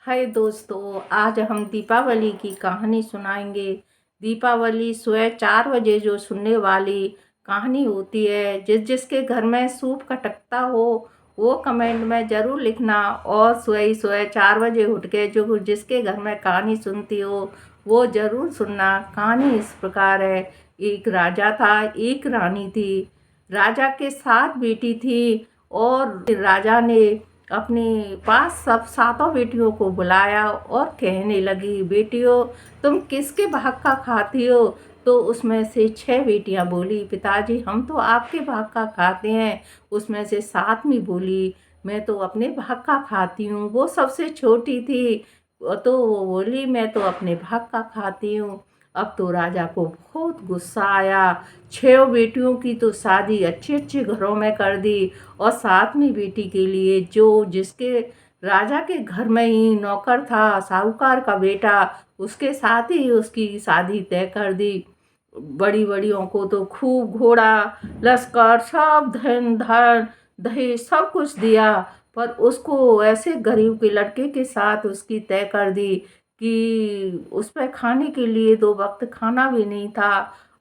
हाय दोस्तों, आज हम दीपावली की कहानी सुनाएंगे। दीपावली सुबह 4 बजे जो सुनने वाली कहानी होती है, जिसके घर में सूप खटकता हो वो कमेंट में ज़रूर लिखना। और सुबह ही सुबह 4 बजे उठ के जो जिसके घर में कहानी सुनती हो वो ज़रूर सुनना। कहानी इस प्रकार है। एक राजा था, एक रानी थी। राजा के 7 बेटी थी और राजा ने अपने पास सब सातों बेटियों को बुलाया और कहने लगी, बेटियों तुम किसके भाग का खाती हो? तो उसमें से 6 बेटियां बोली, पिताजी हम तो आपके भाग का खाते हैं। उसमें से सातवीं बोली, मैं तो अपने भाग का खाती हूँ। वो सबसे छोटी थी तो वो बोली, मैं तो अपने भाग का खाती हूँ। अब तो राजा को बहुत गुस्सा आया। 6 बेटियों की तो शादी अच्छे अच्छे घरों में कर दी और 7वीं बेटी के लिए जो जिसके राजा के घर में ही नौकर था, साहूकार का बेटा, उसके साथ ही उसकी शादी तय कर दी। बड़ी बड़ियों को तो खूब घोड़ा लश्कर सब धन धन दहेज सब कुछ दिया, पर उसको ऐसे गरीब के लड़के के साथ उसकी तय कर दी कि उस पर खाने के लिए 2 वक्त खाना भी नहीं था।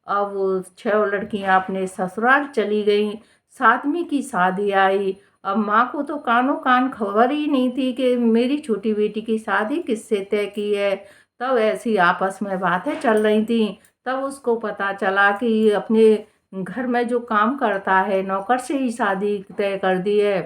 अब वो 6 लड़कियां अपने ससुराल चली गईं। 7वीं की शादी आई। अब माँ को तो कानों कान खबर ही नहीं थी कि मेरी छोटी बेटी की शादी किससे तय की है। तब ऐसी आपस में बातें चल रही थी। तब उसको पता चला कि अपने घर में जो काम करता है नौकर से ही शादी तय कर दी है।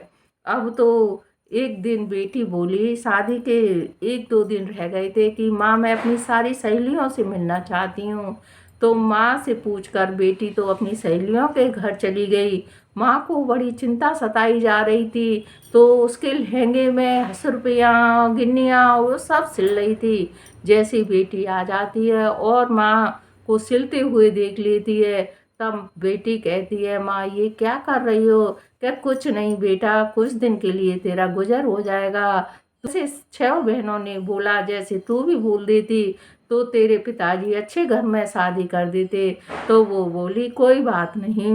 अब तो एक दिन बेटी बोली, शादी के 1-2 दिन रह गए थे, कि माँ मैं अपनी सारी सहेलियों से मिलना चाहती हूँ। तो माँ से पूछकर बेटी तो अपनी सहेलियों के घर चली गई। माँ को बड़ी चिंता सताई जा रही थी, तो उसके लहंगे में हसरुपियाँ गिन्नियाँ वो सब सिल रही थी। जैसी बेटी आ जाती है और माँ को सिलते हुए देख लेती है, तब बेटी कहती है, माँ ये क्या कर रही हो? क्या कुछ नहीं बेटा, कुछ दिन के लिए तेरा गुजर हो जाएगा। तुझसे 6 बहनों ने बोला, जैसे तू भी बोल देती तो तेरे पिताजी अच्छे घर में शादी कर देते। तो वो बोली, कोई बात नहीं,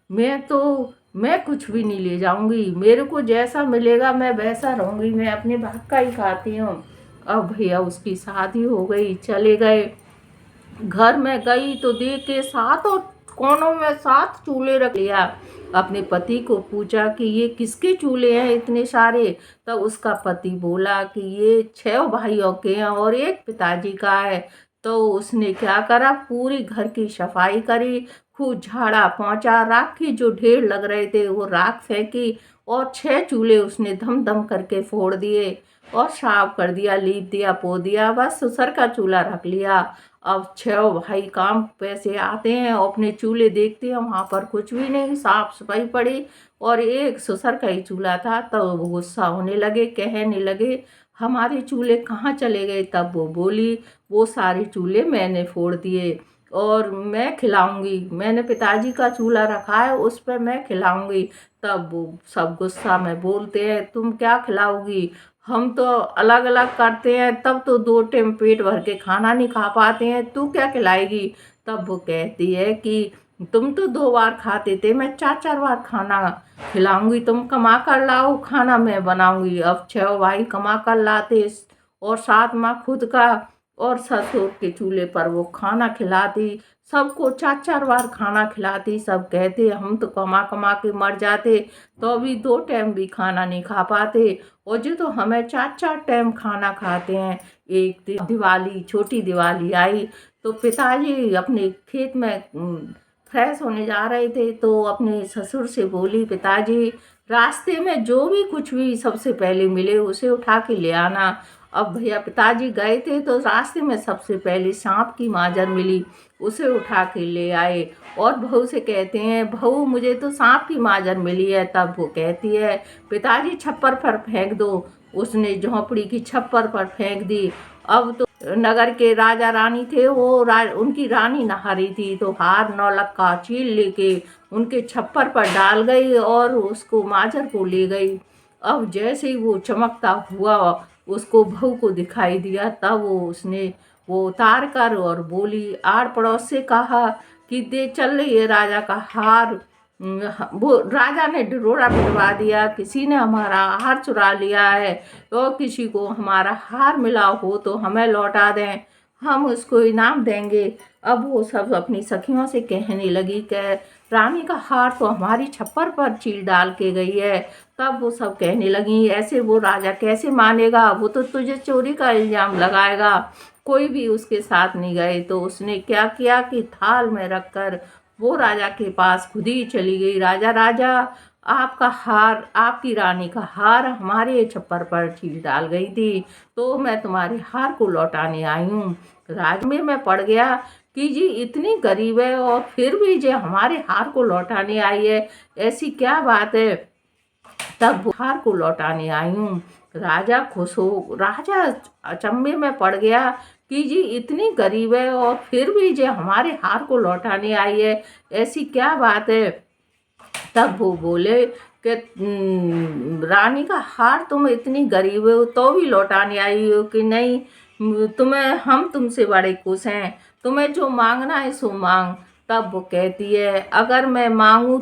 मैं कुछ भी नहीं ले जाऊंगी, मेरे को जैसा मिलेगा मैं वैसा रहूंगी, मैं अपने भाग का ही खाती हूँ। अब भैया उसकी शादी हो गई, चले गए। घर में गई तो देखे सातों कोनों में 7 चूल्हे रख लिया। अपने पति को पूछा कि ये किसके चूल्हे हैं इतने सारे? तब उसका पति बोला कि ये 6 भाइयों के हैं और एक पिताजी का है। तो उसने क्या करा, पूरी घर की सफाई करी, खूब झाड़ा पोंछा, राख की जो ढेर लग रहे थे वो राख फेंकी और 6 चूल्हे उसने धम धम करके फोड़ दिए और साफ कर दिया, लीप दिया, पो दिया, बस ससुर का चूल्हा रख लिया। अब 6 भाई काम पैसे आते हैं और अपने चूल्हे देखते हैं, वहाँ पर कुछ भी नहीं, साफ सफाई पड़ी और एक ससुर का ही चूल्हा था। तब वो गुस्सा होने लगे, कहने लगे, हमारे चूल्हे कहाँ चले गए? तब वो बोली, वो सारे चूल्हे मैंने फोड़ दिए और मैं खिलाऊंगी, मैंने पिताजी का चूल्हा रखा है उस पर मैं खिलाऊंगी। तब वो सब गुस्सा में बोलते हैं, तुम क्या खिलाओगी? हम तो अलग अलग करते हैं, तब तो 2 टाइम पेट भर के खाना नहीं खा पाते हैं, तू क्या खिलाएगी? तब वो कहती है कि तुम तो 2 बार खाते थे, मैं 4-4 बार खाना खिलाऊंगी, तुम कमा कर लाओ, खाना मैं बनाऊंगी। अब 6 भाई कमा कर लाते और साथ माँ खुद का और ससुर के चूल्हे पर वो खाना खिलाती, सबको 4-4 बार खाना खिलाती। सब कहते हम तो कमा कमा के मर जाते, तो अभी 2 टाइम भी खाना नहीं खा पाते, और जो तो हमें 4-4 टाइम खाना खाते हैं। एक दिन दिवाली, छोटी दिवाली आई तो पिताजी अपने खेत में फ्रेश होने जा रहे थे, तो अपने ससुर से बोली, पिताजी रास्ते में जो भी कुछ भी सबसे पहले मिले उसे उठा के ले आना। अब भैया पिताजी गए थे तो रास्ते में सबसे पहले सांप की माजर मिली, उसे उठा के ले आए और बहू से कहते हैं, बहू मुझे तो सांप की माजर मिली है। तब वो कहती है, पिताजी छप्पर पर फेंक दो। उसने झोंपड़ी की छप्पर पर फेंक दी। अब तो नगर के राजा रानी थे, वो उनकी रानी नहा रही थी, तो हार नौलक्खा चील लेके उनके छप्पर पर डाल गई और उसको माजर को ले गई। अब जैसे ही वो चमकता हुआ उसको बहू को दिखाई दिया, तब उसने वो उतार कर और बोली, आड़ पड़ोस से कहा कि दे चल रही है राजा का हार, वो राजा ने ढिढोरा पिटवा दिया, किसी ने हमारा हार चुरा लिया है, और किसी को हमारा हार मिला हो तो हमें लौटा दें, हम उसको इनाम देंगे। अब वो सब अपनी सखियों से कहने लगी कि रानी का हार तो हमारी छप्पर पर चील डाल के गई है। तब वो सब कहने लगी, ऐसे वो राजा कैसे मानेगा, वो तो तुझे चोरी का इल्ज़ाम लगाएगा। कोई भी उसके साथ नहीं गए, तो उसने क्या किया कि थाल में रखकर वो राजा के पास खुद ही चली गई। राजा, राजा, आपका हार, आपकी रानी का हार हमारे छप्पर पर चील डाल गई थी, तो मैं तुम्हारे हार को लौटाने आई हूँ। राज में मैं पड़ गया कि जी इतनी गरीब है और फिर भी जो हमारे हार को लौटाने आई है, ऐसी क्या बात है। तब वो हार को लौटाने आई हूँ। राजा अचंभे में पड़ गया कि जी इतनी गरीब है और फिर भी जो हमारे हार को लौटाने आई है, ऐसी क्या बात है। तब वो बोले कि रानी का हार तुम इतनी गरीब हो तो भी लौटाने आई हो कि नहीं, हम तुमसे बड़े खुश हैं, तुम्हें जो मांगना है सो मांग। तब वो कहती है, अगर मैं मांगू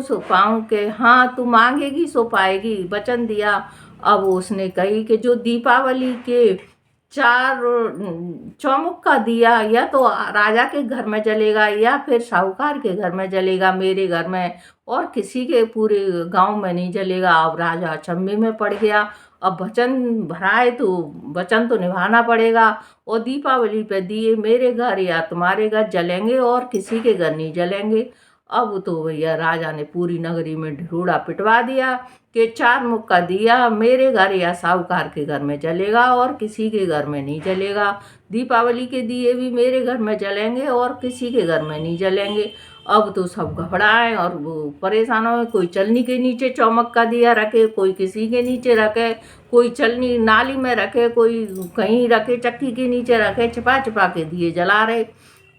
सो पाऊँ, के हाँ तू मांगेगी सो पाएगी, वचन दिया। अब उसने कही कि जो दीपावली के 4 चौमुख का दिया या तो राजा के घर में जलेगा या फिर साहूकार के घर में जलेगा, मेरे घर में और किसी के पूरे गांव में नहीं जलेगा। अब राजा अचंभे में पड़ गया, अब वचन भरा है तो वचन तो निभाना पड़ेगा, और दीपावली पे दिए मेरे घर या तुम्हारे घर जलेंगे और किसी के घर नहीं जलेंगे। अब तो भैया राजा ने पूरी नगरी में ढिढोरा पिटवा दिया कि 4 मुख का दिया मेरे घर या साहूकार के घर में जलेगा और किसी के घर में नहीं जलेगा। दीपावली के दिए भी मेरे घर में जलेंगे और किसी के घर में नहीं जलेंगे। अब तो सब घबराए और वो परेशान हो, कोई चलनी के नीचे चौमक का दिया रखे, कोई किसी के नीचे रखे, कोई चलनी नाली में रखे, कोई कहीं रखे, चक्की के नीचे रखे, छिपा छिपा के दिए जला रहे।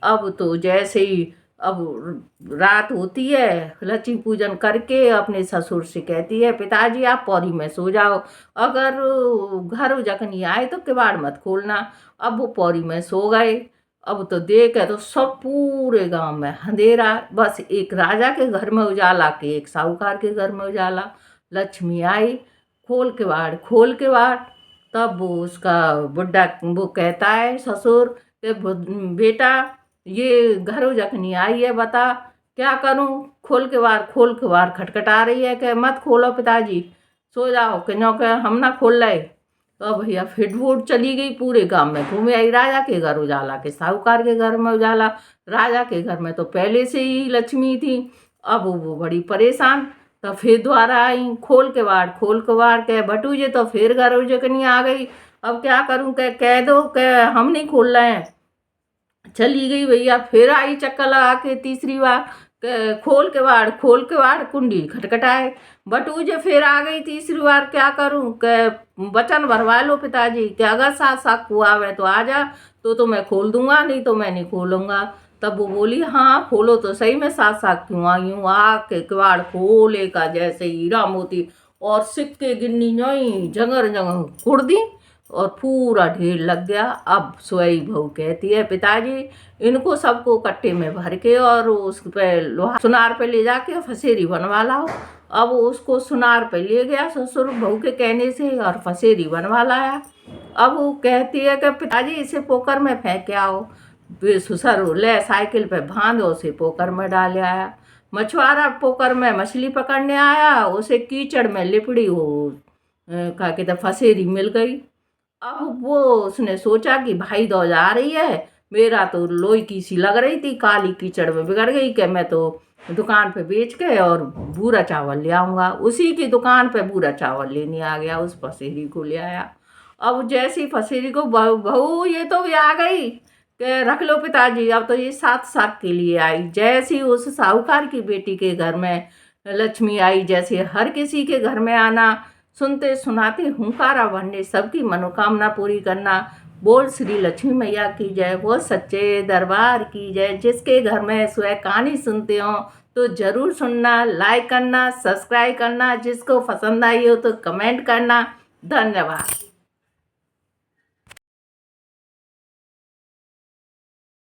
अब तो जैसे ही अब रात होती है, लक्ष्मी पूजन करके अपने ससुर से कहती है, पिताजी आप पौड़ी में सो जाओ, अगर घर जखनी आए तो किवाड़ मत खोलना। अब वो पौड़ी में सो गए। अब तो देखे तो सब पूरे गांव में अंधेरा, बस एक राजा के घर में उजाला के एक साहूकार के घर में उजाला। लक्ष्मी आई, खोल के बाड़। तब वो उसका बुढ़ा वो कहता है ससुर कि बेटा ये घर जखनी आई है, बता क्या करूं। खोल के बार खटखटा रही है कि मत खोलो पिताजी, सो जाओ, कि नो के हम ना खोल रहे। तो भैया फिटफूट चली गई, पूरे गांव में घूमे आई, राजा के घर उजाला के साहूकार के घर में उजाला। राजा के घर में तो पहले से ही लक्ष्मी थी। अब वो बड़ी परेशान, तो फिर दोबारा आई, खोल के बार के भटूजे तो फिर घर उजकनी आ गई। अब क्या करूं, कह दो कि हम नहीं खोल रहे हैं। चली गई भैया, फिर आई चक्कर लगा के तीसरी बार, खोल के बाड़ कुंडी खटखटाए। बटूजे फिर आ गई तीसरी बार, क्या करूं, के वचन भरवा लो पिताजी कि अगर साथ साथ को आवे तो आ जा, तो मैं खोल दूंगा, नहीं तो मैं नहीं खोलूंगा। तब वो बोली, हाँ खोलो तो सही, में साथ साथ क्यों आई हूँ। आके किवाड़ खोले का जैसे हीरा मोती और सिक्के गिन्नी जोई जंगर जंगर कुड़ दी और पूरा ढेर लग गया। अब सोई बहू कहती है, पिताजी इनको सबको कट्टे में भर के और उस पे लोहा सुनार पे ले जाके फसेरी बनवा लाओ। अब उसको सुनार पे ले गया ससुर बहू के कहने से और फसेरी बनवा लाया। अब वो कहती है कि पिताजी इसे पोकर में फेंक के आओ। ससुर ले साइकिल पे बांधो, उसे पोकर में डाल आया। मछुआरा पोकर में मछली पकड़ने आया, उसे कीचड़ में लिपड़ी हो क्या कहते फसेरी मिल गई। अब वो उसने सोचा कि भाई दौड़ जा रही है, मेरा तो लोई की सी लग रही थी, काली कीचड़ में बिगड़ गई कि मैं तो दुकान पे बेच के और बूरा चावल ले आऊँगा। उसी की दुकान पे बूरा चावल लेने आ गया, उस फसेरी को ले आया। अब जैसी फसेरी को बहू ये तो भी आ गई कि रख लो पिताजी, अब तो ये 7 साल के लिए आई। जैसी उस साहूकार की बेटी के घर में लक्ष्मी आई, जैसे हर किसी के घर में आना, सुनते सुनाते हुंकारा भरने, सबकी मनोकामना पूरी करना। बोल श्री लक्ष्मी मैया की जय, वो सच्चे दरबार की जय। जिसके घर में स्वयं कहानी सुनते हो तो ज़रूर सुनना, लाइक करना, सब्सक्राइब करना, जिसको पसंद आई हो तो कमेंट करना। धन्यवाद।